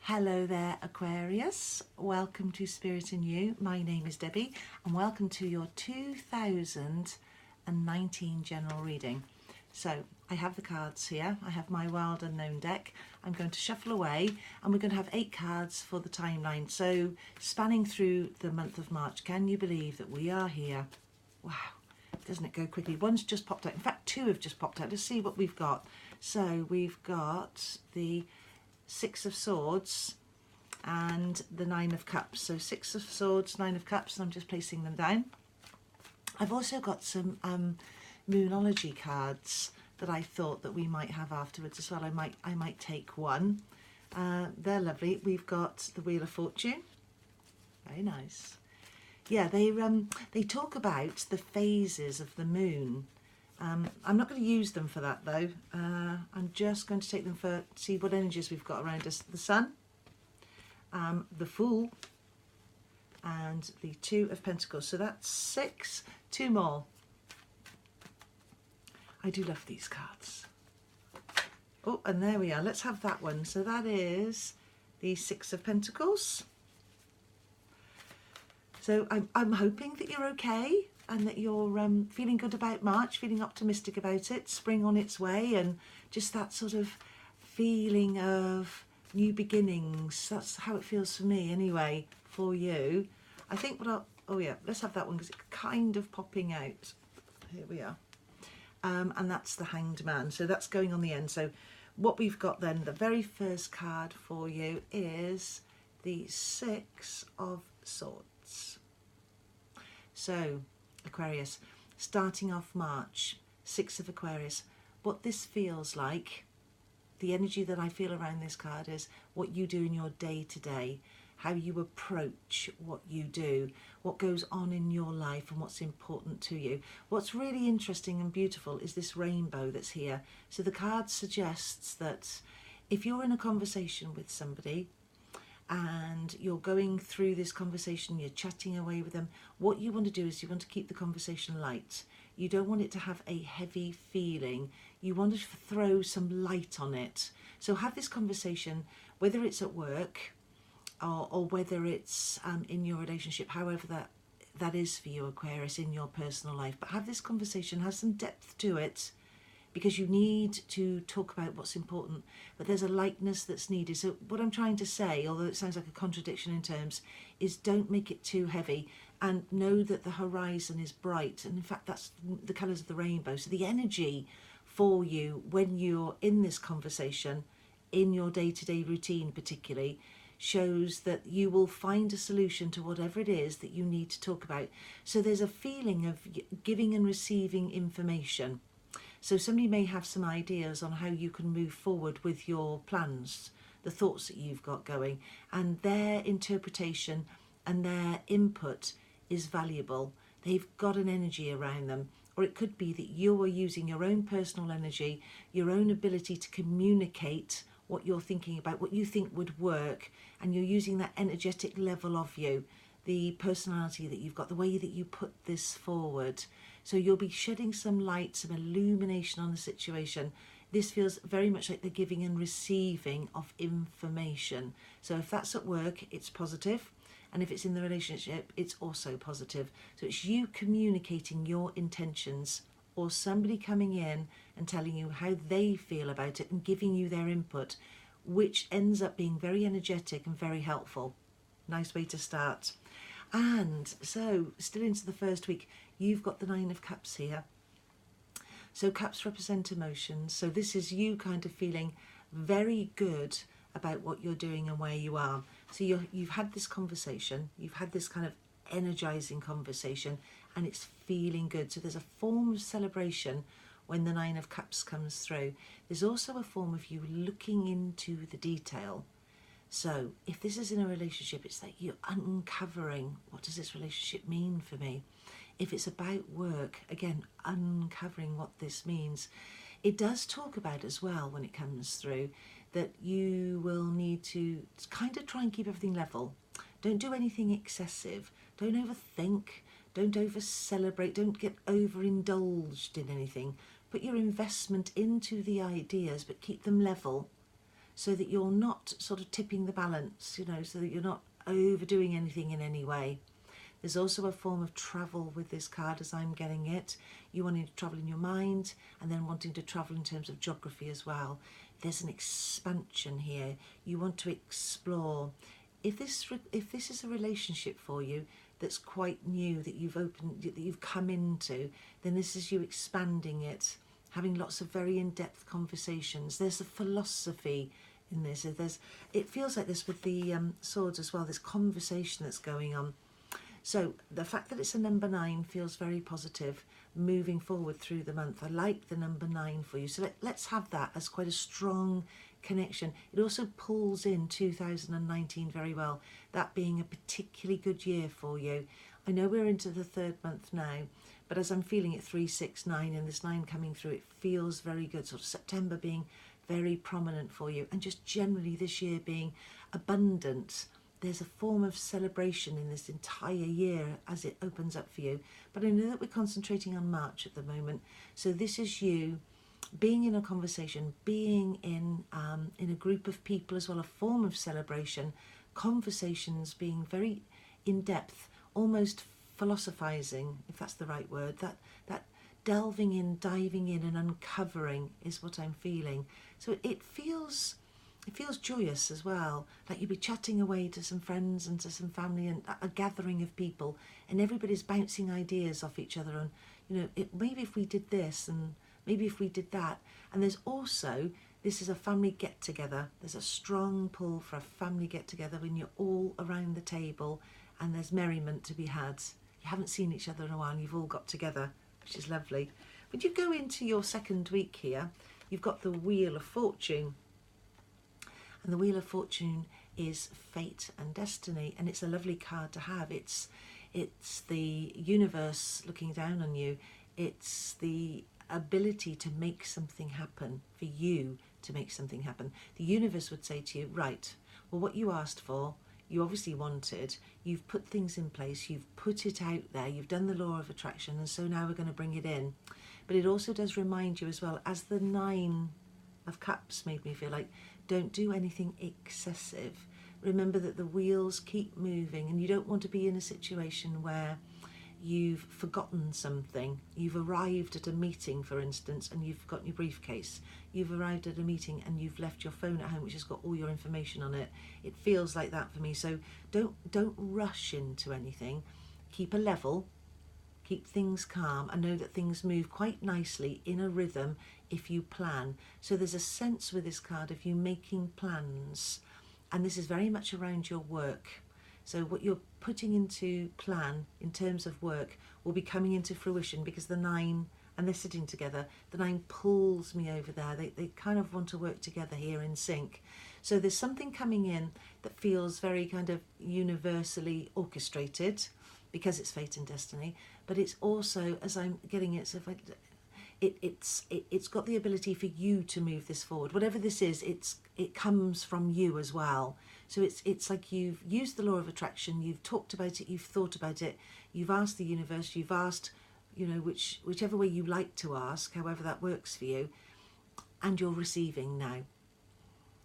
Hello there, Aquarius. Welcome to Spirit in You. My name is Debbie and welcome to your 2019 general reading. So I have the cards here. I have my Wild Unknown deck. I'm going to shuffle away and we're going to have 8 cards for the timeline. So spanning through the month of March, can you believe that we are here? Wow, doesn't it go quickly? One's just popped out. In fact, 2 have just popped out. Let's see what we've got. So we've got the 6 of Swords and the 9 of Cups. So 6 of Swords, 9 of Cups, and I'm just placing them down. I've also got some Moonology cards that I thought that we might have afterwards as well. I might take one. They're lovely. We've got the Wheel of Fortune. Very nice. Yeah, they talk about the phases of the moon. I'm not going to use them for that though. I'm just going to take them for see what energies we've got around us. The Sun, the Fool, and the 2 of Pentacles. So that's 6. 2 more. I do love these cards. Oh, and there we are. Let's have that one. So that is the 6 of Pentacles. So I'm hoping that you're okay and that you're feeling good about March, feeling optimistic about it, spring on its way, and just that sort of feeling of new beginnings. That's how it feels for me anyway, for you. I think what I'll, oh yeah, let's have that one because it's kind of popping out. Here we are. And that's the Hanged Man. So that's going on the end. So what we've got then, the very first card for you is the 6 of Swords. So Aquarius, starting off March, 6 of Aquarius, what this feels like, the energy that I feel around this card is what you do in your day-to-day, how you approach what you do, what goes on in your life and what's important to you. What's really interesting and beautiful is this rainbow that's here. So the card suggests that if you're in a conversation with somebody and you're going through this conversation, you're chatting away with them, what you want to do is you want to keep the conversation light. You don't want it to have a heavy feeling. You want to throw some light on it. So have this conversation, whether it's at work or whether it's in your relationship, however that is for you, Aquarius, in your personal life. But have this conversation, have some depth to it, because you need to talk about what's important, but there's a lightness that's needed. So what I'm trying to say, although it sounds like a contradiction in terms, is don't make it too heavy and know that the horizon is bright. And in fact, that's the colours of the rainbow. So the energy for you when you're in this conversation, in your day-to-day routine particularly, shows that you will find a solution to whatever it is that you need to talk about. So there's a feeling of giving and receiving information. So somebody may have some ideas on how you can move forward with your plans, the thoughts that you've got going, and their interpretation and their input is valuable. They've got an energy around them. Or it could be that you are using your own personal energy, your own ability to communicate what you're thinking about, what you think would work, and you're using that energetic level of you, the personality that you've got, the way that you put this forward. So you'll be shedding some light, some illumination on the situation. This feels very much like the giving and receiving of information. So if that's at work, it's positive. And if it's in the relationship, it's also positive. So it's you communicating your intentions, or somebody coming in and telling you how they feel about it and giving you their input, which ends up being very energetic and very helpful. Nice way to start. And so still into the first week, you've got the 9 of Cups here. So cups represent emotions. So this is you kind of feeling very good about what you're doing and where you are. So you've had this conversation, you've had this kind of energizing conversation, and it's feeling good. So there's a form of celebration when the 9 of Cups comes through. There's also a form of you looking into the detail. So if this is in a relationship, it's like you're uncovering, what does this relationship mean for me? If it's about work, again, uncovering what this means. It does talk about as well, when it comes through, that you will need to kind of try and keep everything level. Don't do anything excessive. Don't overthink. Don't over-celebrate. Don't get overindulged in anything. Put your investment into the ideas, but keep them level. so that you're not sort of tipping the balance, you know, so that you're not overdoing anything in any way. There's also a form of travel with this card as I'm getting it. You wanting to travel in your mind and then wanting to travel in terms of geography as well. There's an expansion here. You want to explore. If this is a relationship for you that's quite new, that you've come into, then this is you expanding it, having lots of very in-depth conversations. There's a philosophy in this. It feels like this with the swords as well. There's conversation that's going on. So the fact that it's a number 9 feels very positive moving forward through the month. I like the number 9 for you. So let's have that as quite a strong connection. It also pulls in 2019 very well, that being a particularly good year for you. I know we're into the 3rd month now, but as I'm feeling it 3, 6, 9 and this 9 coming through, it feels very good. Sort of September being very prominent for you, and just generally this year being abundant. There's a form of celebration in this entire year as it opens up for you. But I know that we're concentrating on March at the moment. So this is you being in a conversation, being in a group of people as well, a form of celebration, conversations being very in-depth, almost philosophizing, if that's the right word, that delving in, diving in and uncovering is what I'm feeling. So it feels joyous as well, like you'll be chatting away to some friends and to some family and a gathering of people, and everybody's bouncing ideas off each other on, you know, maybe if we did this and maybe if we did that. And there's also, this is a family get together. There's a strong pull for a family get together when you're all around the table and there's merriment to be had. You haven't seen each other in a while and you've all got together, which is lovely. When you go into your 2nd week here, you've got the Wheel of Fortune. And the Wheel of Fortune is fate and destiny, and it's a lovely card to have. It's the universe looking down on you. It's the ability to make something happen, for you to make something happen. The universe would say to you, right, well, what you asked for, you obviously wanted, you've put things in place, you've put it out there, you've done the law of attraction, and so now we're going to bring it in. But it also does remind you as well, as the 9 of Cups made me feel like, don't do anything excessive. Remember that the wheels keep moving, and you don't want to be in a situation where you've forgotten something. You've arrived at a meeting, for instance, and you've forgotten your briefcase. You've arrived at a meeting and you've left your phone at home, which has got all your information on it. It feels like that for me. So don't rush into anything. Keep a level. Keep things calm and know that things move quite nicely in a rhythm if you plan. So there's a sense with this card of you making plans, and this is very much around your work. So what you're putting into plan in terms of work will be coming into fruition, because the 9, and they're sitting together, the 9 pulls me over there. They kind of want to work together here in sync. So there's something coming in that feels very kind of universally orchestrated, because it's fate and destiny, but it's also, as I'm getting it, so if it's got the ability for you to move this forward. Whatever this is, it comes from you as well. So it's like you've used the law of attraction, you've talked about it, you've thought about it, you've asked the universe, you've asked, you know, whichever way you like to ask, however that works for you, and you're receiving now.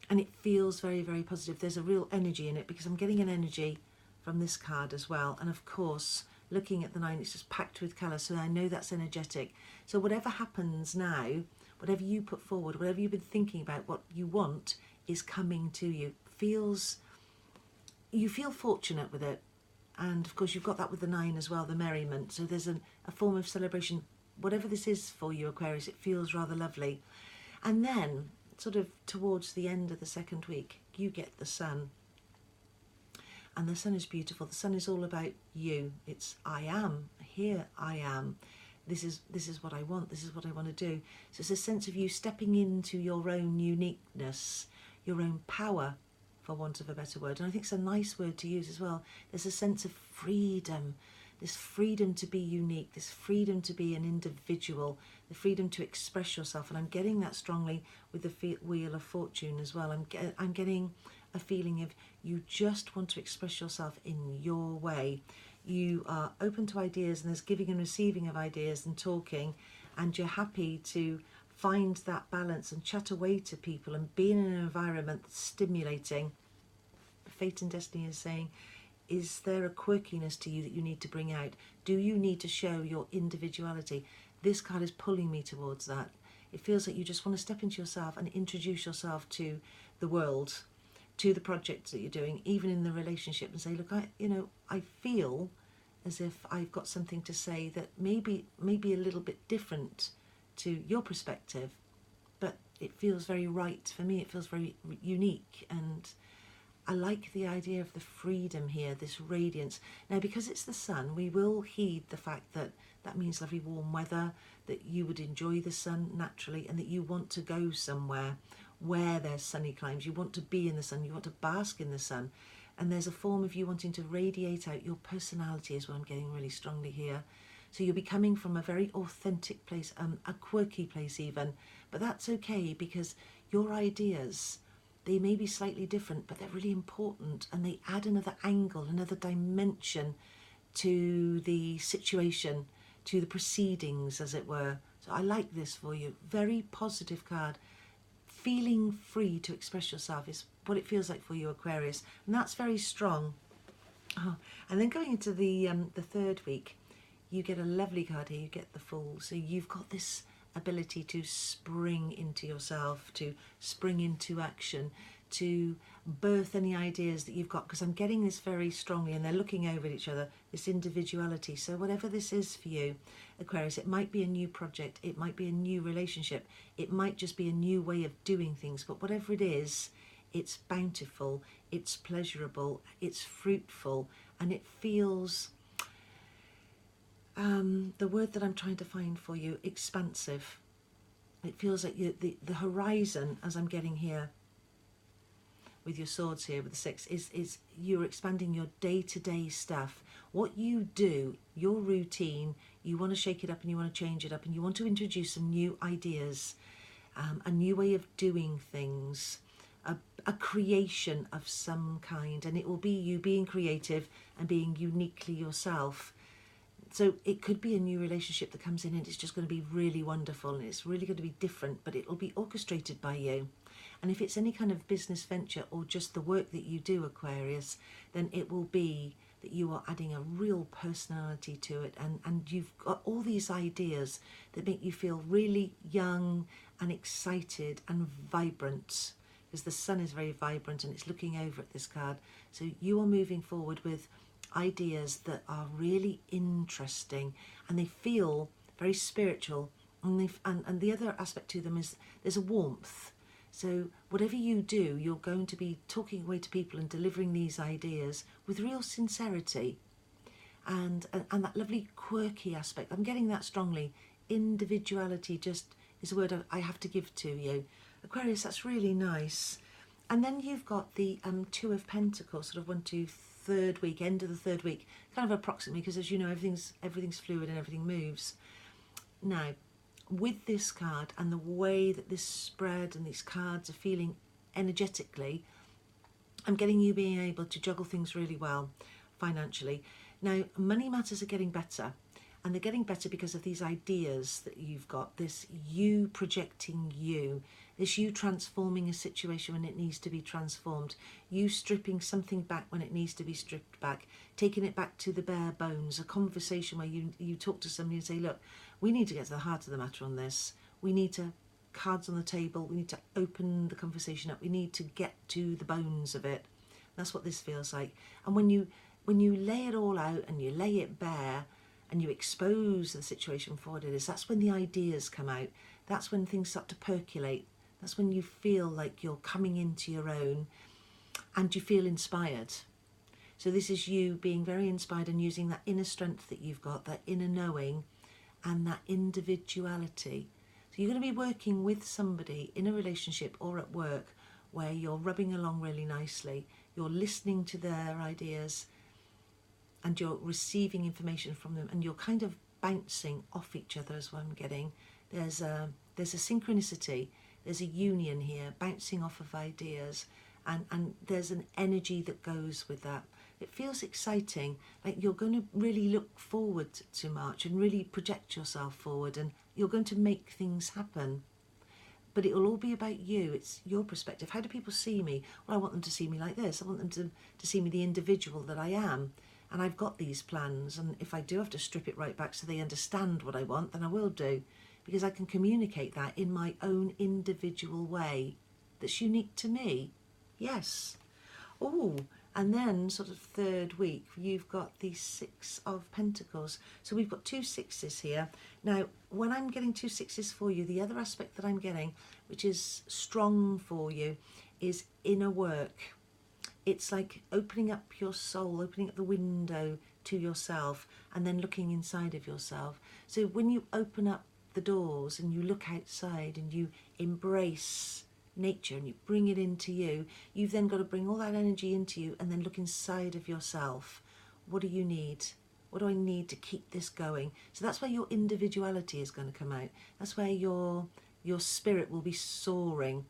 And it feels very, very positive. There's a real energy in it, because I'm getting an energy from this card as well. And of course, looking at the 9, it's just packed with colour, so I know that's energetic. So whatever happens now, whatever you put forward, whatever you've been thinking about, what you want is coming to you. You feel fortunate with it. And of course you've got that with the 9 as well, the merriment. So there's a form of celebration. Whatever this is for you, Aquarius, it feels rather lovely. And then sort of towards the end of the 2nd week, you get the Sun. And the Sun is beautiful. The Sun is all about you. It's I am, here I am. This is what I want. This is what I want to do. So it's a sense of you stepping into your own uniqueness, your own power, for want of a better word. And I think it's a nice word to use as well. There's a sense of freedom, this freedom to be unique, this freedom to be an individual, the freedom to express yourself. And I'm getting that strongly with the Wheel of Fortune as well. I'm getting a feeling of you just want to express yourself in your way. You are open to ideas, and there's giving and receiving of ideas and talking, and you're happy to find that balance and chat away to people and be in an environment that's stimulating. Fate and Destiny is saying, is there a quirkiness to you that you need to bring out? Do you need to show your individuality? This card is pulling me towards that. It feels like you just want to step into yourself and introduce yourself to the world, to the projects that you're doing, even in the relationship, and say, look, I feel as if I've got something to say that maybe a little bit different to your perspective, but it feels very right for me. It feels very unique, and I like the idea of the freedom here, this radiance. Now, because it's the sun, we will heed the fact that that means lovely warm weather, that you would enjoy the sun naturally, and that you want to go somewhere where there's sunny climes. You want to be in the sun, you want to bask in the sun. And there's a form of you wanting to radiate out your personality is what I'm getting really strongly here. So you'll be coming from a very authentic place, a quirky place even, but that's okay, because your ideas, they may be slightly different, but they're really important, and they add another angle, another dimension to the situation, to the proceedings, as it were. So I like this for you. Very positive card. Feeling free to express yourself is what it feels like for you, Aquarius, and that's very strong. Oh, and then going into the third week, you get a lovely card here. You get the Fool. So you've got this ability to spring into yourself, to spring into action, to birth any ideas that you've got, because I'm getting this very strongly, and they're looking over at each other, this individuality. So whatever this is for you, Aquarius, it might be a new project, it might be a new relationship, it might just be a new way of doing things, but whatever it is, it's bountiful, it's pleasurable, it's fruitful, and it feels, the word that I'm trying to find for you, expansive. It feels like the horizon, as I'm getting here with your swords here with the 6, is you're expanding your day-to-day stuff. What you do, your routine, you want to shake it up and you want to change it up, and you want to introduce some new ideas, a new way of doing things, a creation of some kind, and it will be you being creative and being uniquely yourself. So it could be a new relationship that comes in, and it's just going to be really wonderful, and it's really going to be different, but it'll be orchestrated by you. And if it's any kind of business venture or just the work that you do, Aquarius, then it will be that you are adding a real personality to it, and you've got all these ideas that make you feel really young and excited and vibrant, because the sun is very vibrant and it's looking over at this card. So you are moving forward with ideas that are really interesting, and they feel very spiritual, and the other aspect to them is there's a warmth. So whatever you do, you're going to be talking away to people and delivering these ideas with real sincerity, and that lovely quirky aspect. I'm getting that strongly. Individuality just is a word I have to give to you, Aquarius. That's really nice. And then you've got the 2 of Pentacles, sort of 1, 2, 3rd week, end of the 3rd week, kind of approximately, because as you know, everything's fluid and everything moves. Now, with this card and the way that this spread and these cards are feeling energetically, I'm getting you being able to juggle things really well financially. Now, money matters are getting better, and they're getting better because of these ideas that you've got, this you projecting you, this you transforming a situation when it needs to be transformed, you stripping something back when it needs to be stripped back, taking it back to the bare bones, a conversation where you talk to somebody and say, look, we need to get to the heart of the matter on this. We need to, cards on the table, we need to open the conversation up. We need to get to the bones of it. That's what this feels like. And when you lay it all out and you lay it bare and you expose the situation for what it is, that's when the ideas come out. That's when things start to percolate. That's when you feel like you're coming into your own and you feel inspired. So this is you being very inspired and using that inner strength that you've got, that inner knowing and that individuality. So you're going to be working with somebody in a relationship or at work where you're rubbing along really nicely. You're listening to their ideas and you're receiving information from them, and you're kind of bouncing off each other is what I'm getting. There's a synchronicity, there's a union here, bouncing off of ideas, and there's an energy that goes with that. It feels exciting, like you're going to really look forward to March and really project yourself forward, and you're going to make things happen. but it will all be about you. It's your perspective. How do people see me? Well, I want them to see me like this. I want them to see me the individual that I am. And I've got these plans. And if I do have to strip it right back so they understand what I want, then I will do. Because I can communicate that in my own individual way that's unique to me. Yes. Oh, and then sort of third week, you've got the Six of Pentacles. So we've got 2 sixes here. Now, when I'm getting 2 sixes for you, the other aspect that I'm getting, which is strong for you, is inner work. It's like opening up your soul, opening up the window to yourself, and then looking inside of yourself. So when you open up the doors and you look outside and you embrace nature and you bring it into you, you've then got to bring all that energy into you and then look inside of yourself. What do you need? What do I need to keep this going? So that's where your individuality is going to come out. That's where your spirit will be soaring.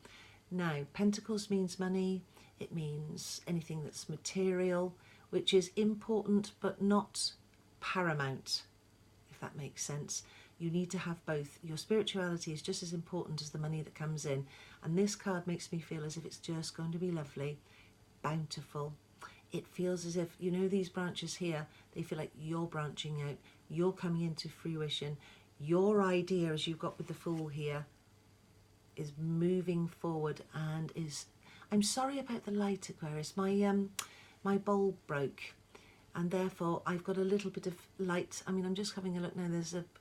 Now, Pentacles means money. It means anything that's material, which is important but not paramount, if that makes sense. You need to have both. Your spirituality is just as important as the money that comes in. And this card makes me feel as if it's just going to be lovely, bountiful. It feels as if, you know, these branches here, they feel like you're branching out. You're coming into fruition. Your idea, as you've got with the Fool here, is moving forward and is... I'm sorry about the light, Aquarius. My bulb broke. And therefore I've got a little bit of light. I mean, I'm just having a look now.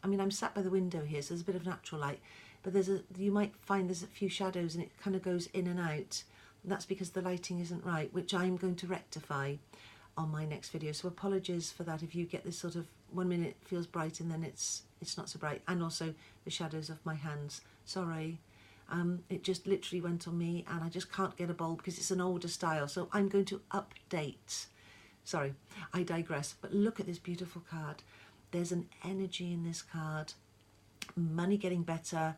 I'm sat by the window here, so there's a bit of natural light, but you might find there's a few shadows and it kind of goes in and out. And that's because the lighting isn't right, which I'm going to rectify on my next video. So apologies for that if you get this sort of 1 minute it feels bright and then it's not so bright. And also the shadows of my hands. Sorry. It just literally went on me and I just can't get a bulb because it's an older style. So I'm going to update. Sorry, I digress, but look at this beautiful card. There's an energy in this card. Money getting better,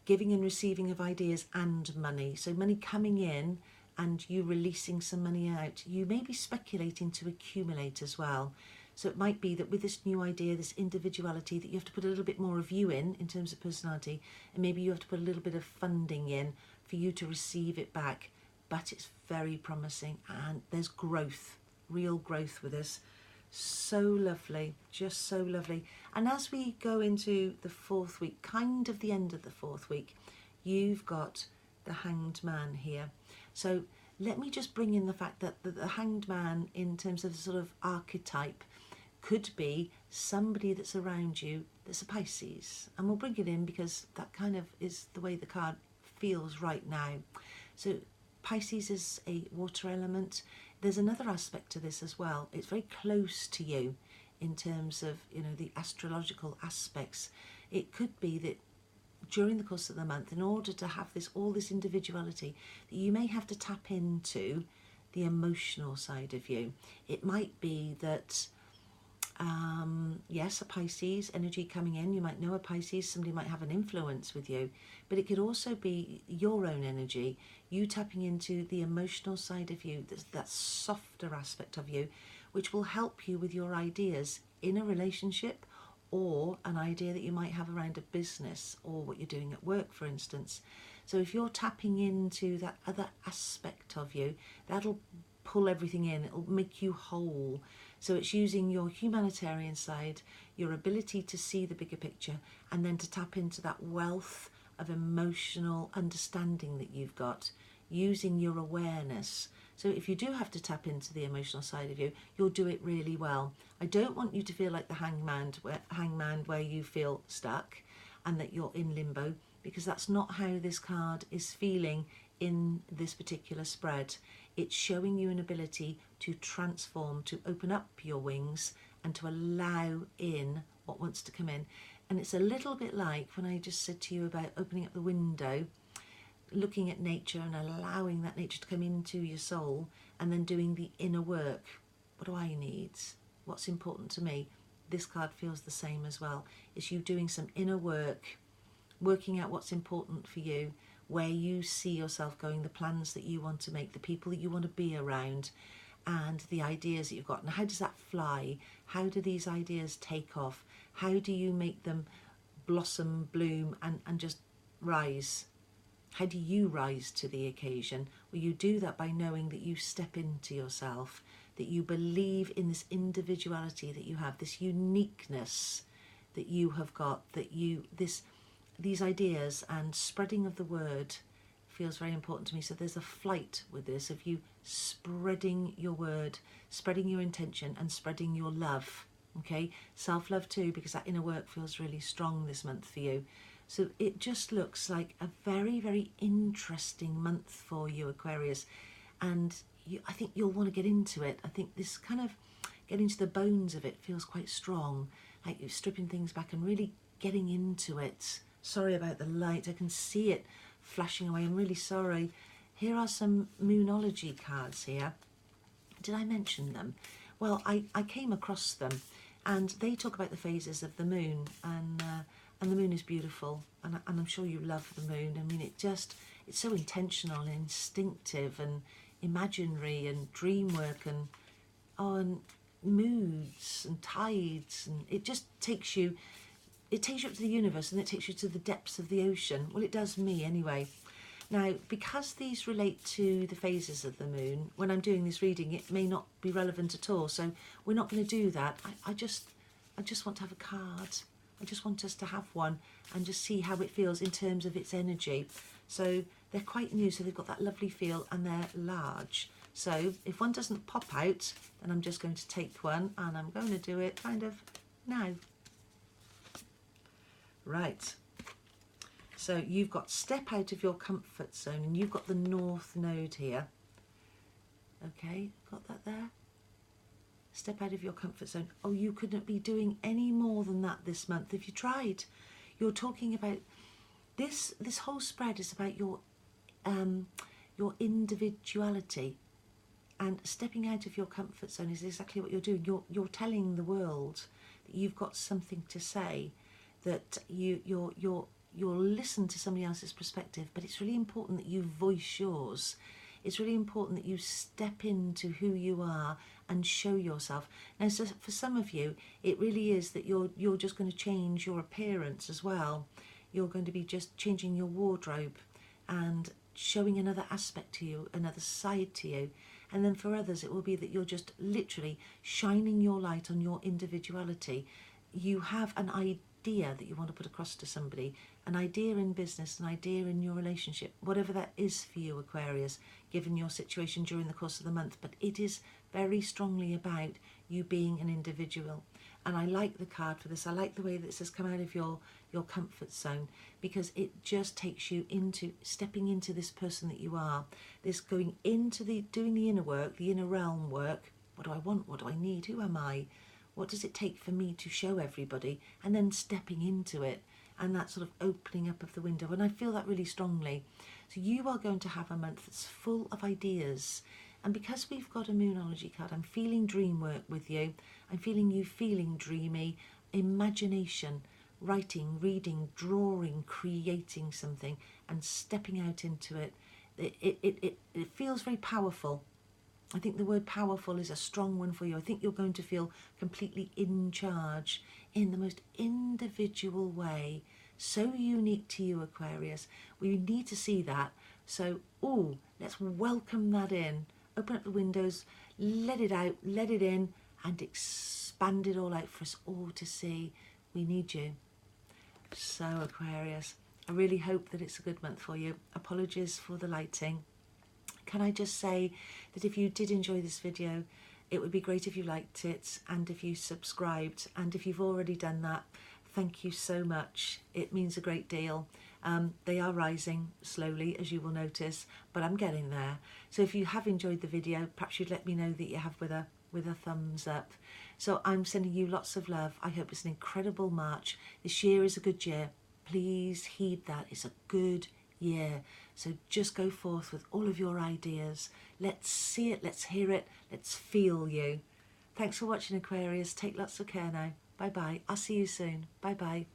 giving and receiving of ideas and money. So money coming in and you releasing some money out. You may be speculating to accumulate as well. So it might be that with this new idea, this individuality, that you have to put a little bit more of you in terms of personality, and maybe you have to put a little bit of funding in for you to receive it back. But it's very promising and there's growth. Real growth with this. So lovely, just so lovely. And as we go into the 4th week, kind of the end of the 4th week, you've got the Hanged Man here. So let me just bring in the fact that the Hanged Man, in terms of the sort of archetype, could be somebody that's around you that's a Pisces. And we'll bring it in because that kind of is the way the card feels right now. So Pisces is a water element. There's another aspect to this as well. It's very close to you in terms of, you know, the astrological aspects. It could be that during the course of the month, in order to have all this individuality, that you may have to tap into the emotional side of you. It might be that, yes, a Pisces energy coming in. You might know a Pisces, somebody might have an influence with you, but it could also be your own energy, you tapping into the emotional side of you, that softer aspect of you, which will help you with your ideas in a relationship or an idea that you might have around a business or what you're doing at work, for instance. So if you're tapping into that other aspect of you, that'll pull everything in, it'll make you whole. So it's using your humanitarian side, your ability to see the bigger picture, and then to tap into that wealth of emotional understanding that you've got, using your awareness. So if you do have to tap into the emotional side of you, you'll do it really well. I don't want you to feel like the hangman where you feel stuck and that you're in limbo, because that's not how this card is feeling in this particular spread. It's showing you an ability to transform, to open up your wings and to allow in what wants to come in. And it's a little bit like when I just said to you about opening up the window, looking at nature and allowing that nature to come into your soul, and then doing the inner work. What do I need? What's important to me? This card feels the same as well. It's you doing some inner work, working out what's important for you, where you see yourself going, the plans that you want to make, the people that you want to be around, and the ideas that you've got. And how does that fly? How do these ideas take off? How do you make them blossom, bloom, and just rise? How do you rise to the occasion? Well, you do that by knowing that you step into yourself, that you believe in this individuality that you have, this uniqueness that you have got, that you, these ideas and spreading of the word feels very important to me. So there's a flight with this of you spreading your word, spreading your intention and spreading your love. Okay, self-love too, because that inner work feels really strong this month for you. So it just looks like a very, very interesting month for you, Aquarius. And I think you'll want to get into it. I think this kind of getting to the bones of it feels quite strong, like you're stripping things back and really getting into it. Sorry about the light, I can see it flashing away. I'm really sorry. Here are some Moonology cards here. Did I mention them? Well, I came across them, and they talk about the phases of the moon, and the moon is beautiful, and I'm sure you love the moon. I mean, it's so intentional and instinctive and imaginary and dream work and moods and tides, and it just takes you up to the universe, and it takes you to the depths of the ocean. Well, it does me anyway. Now, because these relate to the phases of the moon, when I'm doing this reading, it may not be relevant at all, so we're not going to do that. I just want to have a card. I just want us to have one and just see how it feels in terms of its energy. So they're quite new, so they've got that lovely feel, and they're large. So if one doesn't pop out, then I'm just going to take one, and I'm going to do it kind of now. Right. So you've got step out of your comfort zone, and you've got the North Node here. Okay, got that there? Step out of your comfort zone. Oh, you couldn't be doing any more than that this month if you tried. You're talking about this whole spread is about your individuality, and stepping out of your comfort zone is exactly what you're doing. You're telling the world that you've got something to say, that you'll listen to somebody else's perspective, but it's really important that you voice yours. It's really important that you step into who you are and show yourself. Now, so for some of you, it really is that you're just going to change your appearance as well. You're going to be just changing your wardrobe and showing another aspect to you, another side to you. And then for others, it will be that you're just literally shining your light on your individuality. You have an idea that you want to put across to somebody, an idea in business, an idea in your relationship, whatever that is for you, Aquarius, given your situation during the course of the month. But it is very strongly about you being an individual. And I like the card for this. I like the way that this has come out of your comfort zone, because it just takes you into stepping into this person that you are, this going into doing the inner work, the inner realm work. What do I want? What do I need? Who am I? What does it take for me to show everybody? And then stepping into it, and that sort of opening up of the window. And I feel that really strongly. So you are going to have a month that's full of ideas. And because we've got a Moonology card, I'm feeling dream work with you. I'm feeling you feeling dreamy, imagination, writing, reading, drawing, creating something, and stepping out into it. It feels very powerful. I think the word powerful is a strong one for you. I think you're going to feel completely in charge in the most individual way. So unique to you, Aquarius. We need to see that. So, let's welcome that in. Open up the windows, let it out, let it in, and expand it all out for us all to see. We need you. So, Aquarius, I really hope that it's a good month for you. Apologies for the lighting. Can I just say that if you did enjoy this video, it would be great if you liked it and if you subscribed. And if you've already done that, thank you so much. It means a great deal. They are rising slowly, as you will notice, but I'm getting there. So if you have enjoyed the video, perhaps you'd let me know that you have with a thumbs up. So I'm sending you lots of love. I hope it's an incredible March. This year is a good year. Please heed that. It's a good year. So just go forth with all of your ideas. Let's see it, let's hear it, let's feel you. Thanks for watching, Aquarius. Take lots of care now. Bye bye. I'll see you soon. Bye bye.